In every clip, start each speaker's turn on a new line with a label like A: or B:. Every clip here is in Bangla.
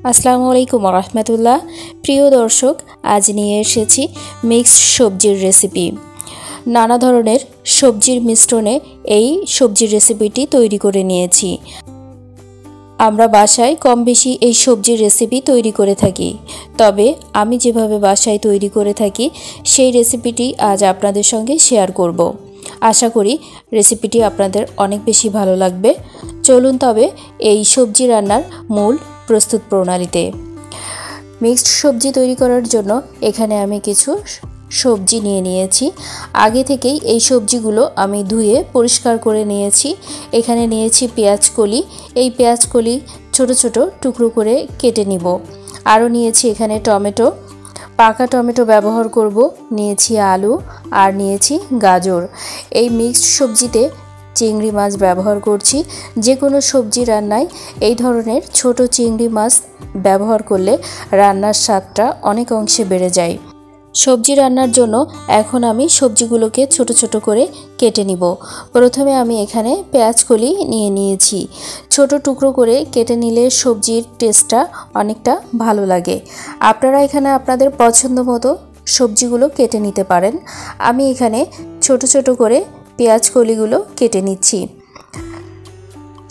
A: আসসালামু আলাইকুম রহমতুল্লাহ। প্রিয় দর্শক, আজ নিয়ে এসেছি মিক্সড সবজির রেসিপি। নানা ধরনের সবজির মিশ্রণে এই সবজির রেসিপিটি তৈরি করে নিয়েছি। আমরা বাসায় কম বেশি এই সবজির রেসিপি তৈরি করে থাকি, তবে আমি যেভাবে বাসায় তৈরি করে থাকি সেই রেসিপিটি আজ আপনাদের সঙ্গে শেয়ার করব। আশা করি রেসিপিটি আপনাদের অনেক বেশি ভালো লাগবে। চলুন তবে এই সবজি রান্নার মূল প্রস্তুত প্রণালীতে। মিক্সড সবজি তৈরি করার জন্য এখানে আমি কিছু সবজি নিয়ে নিয়েছি। আগে থেকেই এই সবজিগুলো আমি ধুয়ে পরিষ্কার করে নিয়েছি। এখানে নিয়েছি পেঁয়াজ কলি। এই পেঁয়াজ কলি ছোট ছোট টুকরো করে কেটে নিব। আরও নিয়েছি এখানে টমেটো, পাকা টমেটো ব্যবহার করব। নিয়েছি আলু আর নিয়েছি গাজর। এই মিক্সড সবজিতে চিংড়ি মাছ ব্যবহার করছি। যে কোনো সবজি রান্নায় এই ধরনের ছোট চিংড়ি মাছ ব্যবহার করলে রান্নার স্বাদটা অনেক অংশে বেড়ে যায়। সবজি রান্নার জন্য এখন আমি সবজিগুলোকে ছোট ছোট করে কেটে নিব। প্রথমে আমি এখানে পেঁয়াজ কলি নিয়ে নিয়েছি। ছোট টুকরো করে কেটে নিলে সবজির টেস্টটা অনেকটা ভালো লাগে। আপনারা এখানে আপনাদের পছন্দ মতো সবজিগুলো কেটে নিতে পারেন। আমি এখানে ছোট ছোট করে পেঁয়াজ কলিগুলো কেটে নিচ্ছি।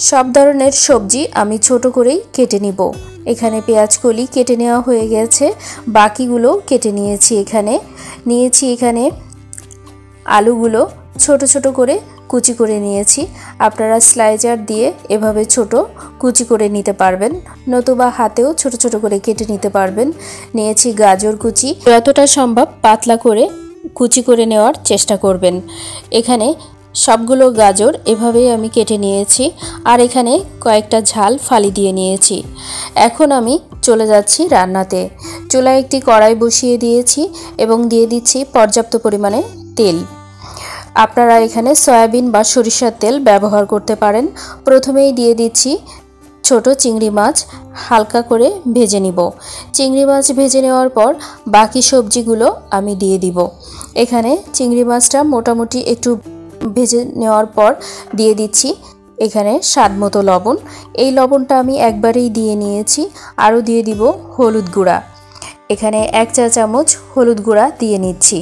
A: সব ধরনের সবজি আমি ছোট করেই কেটে নিব। এখানে পেঁয়াজ কলি কেটে নেওয়া হয়ে গেছে, বাকিগুলো কেটে নিয়েছি। এখানে আলুগুলো ছোট ছোট করে কুচি করে নিয়েছি। আপনারা স্লাইসার দিয়ে এভাবে ছোট কুচি করে নিতে পারবেন, নতুবা হাতেও ছোট ছোট করে কেটে নিতে পারবেন। নিয়েছি গাজর কুচি। যতটা সম্ভব পাতলা করে কুচি করে নেওয়ার চেষ্টা করবেন। এখানে সবগুলো গাজর এভাবেই আমি কেটে নিয়েছি। আর এখানে কয়েকটা ঝাল ফালি দিয়ে নিয়েছি। এখন আমি চলে যাচ্ছি রান্নাতে। চুলায় একটি কড়াই বসিয়ে দিয়েছি এবং দিয়ে দিচ্ছি পর্যাপ্ত পরিমাণে তেল। আপনারা এখানে সয়াবিন বা সরিষার তেল ব্যবহার করতে পারেন। প্রথমেই দিয়ে দিচ্ছি ছোট চিংড়ি মাছ, হালকা করে ভেজে নিব। চিংড়ি মাছ ভেজে নেওয়ার পর বাকি সবজিগুলো আমি দিয়ে দিব। এখানে চিংড়ি মাছটা মোটামুটি একটু ভেজে নেওয়ার পর দিয়ে দিচ্ছি এখানে স্বাদ মতো লবণ। এই লবণটা আমি একবারেই দিয়ে নিয়েছি। আরও দিয়ে দিব হলুদ গুঁড়া। এখানে 1 চা চামচ হলুদ গুঁড়া দিয়ে নিচ্ছি।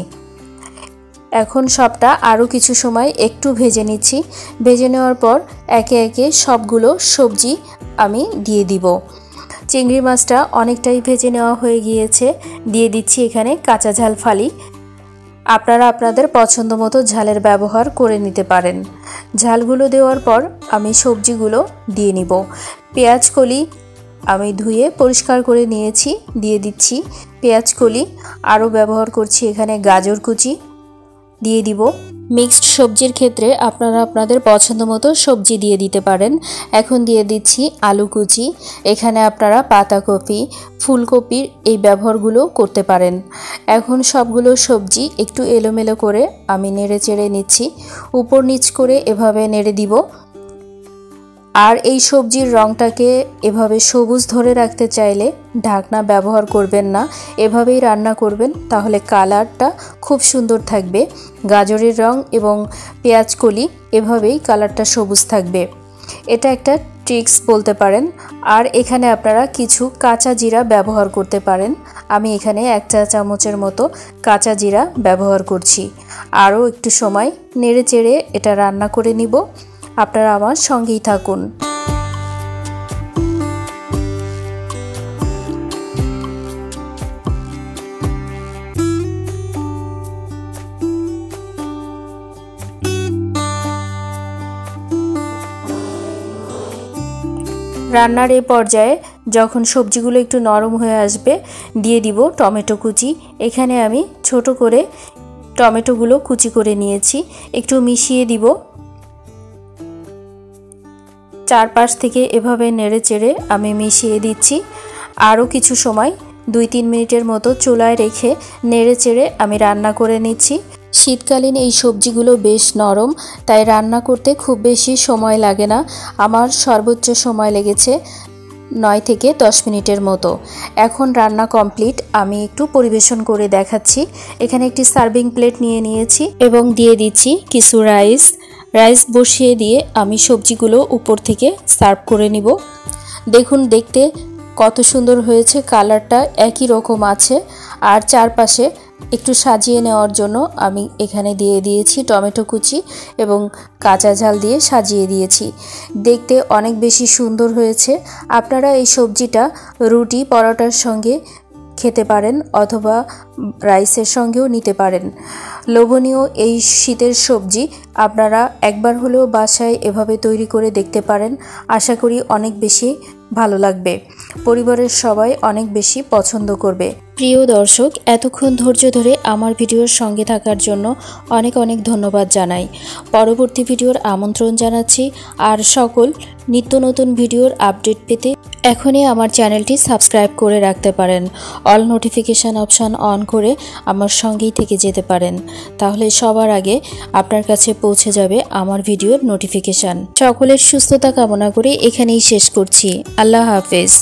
A: এখন সবটা আরও কিছু সময় একটু ভেজে নিচ্ছি। ভেজে নেওয়ার পর একে একে সবগুলো সবজি আমি দিয়ে দিব। চিংড়ি মাছটা অনেকটাই ভেজে নেওয়া হয়ে গিয়েছে। দিয়ে দিচ্ছি এখানে কাঁচা ঝাল ফালি। আপনারা আপনাদের পছন্দ মতো ঝালের ব্যবহার করে নিতে পারেন। ঝালগুলো দেওয়ার পর আমি সবজিগুলো দিয়ে নিব। পেঁয়াজ কলি আমি ধুয়ে পরিষ্কার করে নিয়েছি, দিয়ে দিচ্ছি পেঁয়াজ কলি। আরও ব্যবহার করছি এখানে গাজর কুচি দিয়ে দিব। মিক্সড সবজির ক্ষেত্রে আপনারা আপনাদের পছন্দ মতো সবজি দিয়ে দিতে পারেন। এখন দিয়ে দিচ্ছি আলু কুচি। এখানে আপনারা পাতাকপি, ফুলকপির এই ব্যবহারগুলো করতে পারেন। এখন সবগুলো সবজি একটু এলোমেলো করে আমি নেড়ে চেড়ে নিচ্ছি। উপর নিচ করে এভাবে নেড়ে দিব। আর এই সবজির রঙটাকে এভাবে সবুজ ধরে রাখতে চাইলে ঢাকনা ব্যবহার করবেন না, এভাবেই রান্না করবেন, তাহলে কালারটা খুব সুন্দর থাকবে। গাজরের রং এবং পেঁয়াজ কলি এভাবেই কালারটা সবুজ থাকবে। এটা একটা ট্রিক্স বলতে পারেন। আর এখানে আপনারা কিছু কাঁচা জিরা ব্যবহার করতে পারেন। আমি এখানে 1 চা চামচের মতো কাঁচা জিরা ব্যবহার করছি। আরও একটু সময় নেড়ে চেড়ে এটা রান্না করে নিব। আপনারা আমার সঙ্গেই থাকুন। রান্নার এই পর্যায়ে যখন সবজিগুলো একটু নরম হয়ে আসবে দিয়ে দিব টমেটো কুচি। এখানে আমি ছোট করে টমেটোগুলো কুচি করে নিয়েছি। একটু মিশিয়ে দিব। চারপাশ থেকে এভাবে নেড়ে চেড়ে আমি মিশিয়ে দিচ্ছি। আরও কিছু সময় 2-3 মিনিটের মতো চুলায় রেখে নেড়ে চেড়ে আমি রান্না করে নিচ্ছি। শীতকালীন এই সবজিগুলো বেশ নরম, তাই রান্না করতে খুব বেশি সময় লাগে না। আমার সর্বোচ্চ সময় লেগেছে 9 থেকে 10 মিনিটের মতো। এখন রান্না কমপ্লিট। আমি একটু পরিবেশন করে দেখাচ্ছি। এখানে একটি সার্ভিং প্লেট নিয়ে নিয়েছি এবং দিয়ে দিচ্ছি কিছু রাইস বসিয়ে দিয়ে আমি সবজিগুলো উপর থেকে সার্ভ করে নিব। দেখুন দেখতে কত সুন্দর হয়েছে, কালারটা একই রকম আছে। আর চারপাশে একটু সাজিয়ে নেওয়ার জন্য আমি এখানে দিয়ে দিয়েছি টমেটো কুচি এবং কাঁচা ঝাল দিয়ে সাজিয়ে দিয়েছি। দেখতে অনেক বেশি সুন্দর হয়েছে। আপনারা এই সবজিটা রুটি পরোটার সঙ্গে খেতে পারেন অথবা রাইসের সঙ্গেও নিতে পারেন। লোভনীয় এই শীতের সবজি আপনারা একবার হলেও বাসায় এভাবে তৈরি করে দেখতে পারেন। আশা করি অনেক বেশি ভালো লাগবে, পরিবারের সবাই অনেক বেশি পছন্দ করবে। প্রিয় দর্শক, এতক্ষণ ধৈর্য ধরে আমার ভিডিওর সঙ্গে থাকার জন্য অনেক অনেক ধন্যবাদ জানাই। পরবর্তী ভিডিওর আমন্ত্রণ জানাচ্ছি। আর সকল নিত্য নতুন ভিডিওর আপডেট পেতে এখনই আমার চ্যানেলটি সাবস্ক্রাইব করে রাখতে পারেন। অল নোটিফিকেশান অপশান অন করে আমার সঙ্গেই থেকে যেতে পারেন, তাহলে সবার আগে আপনার কাছে পৌঁছে যাবে আমার ভিডিওর নোটিফিকেশান। সকলের সুস্থতা কামনা করে এখানেই শেষ করছি। আল্লাহ হাফেজ।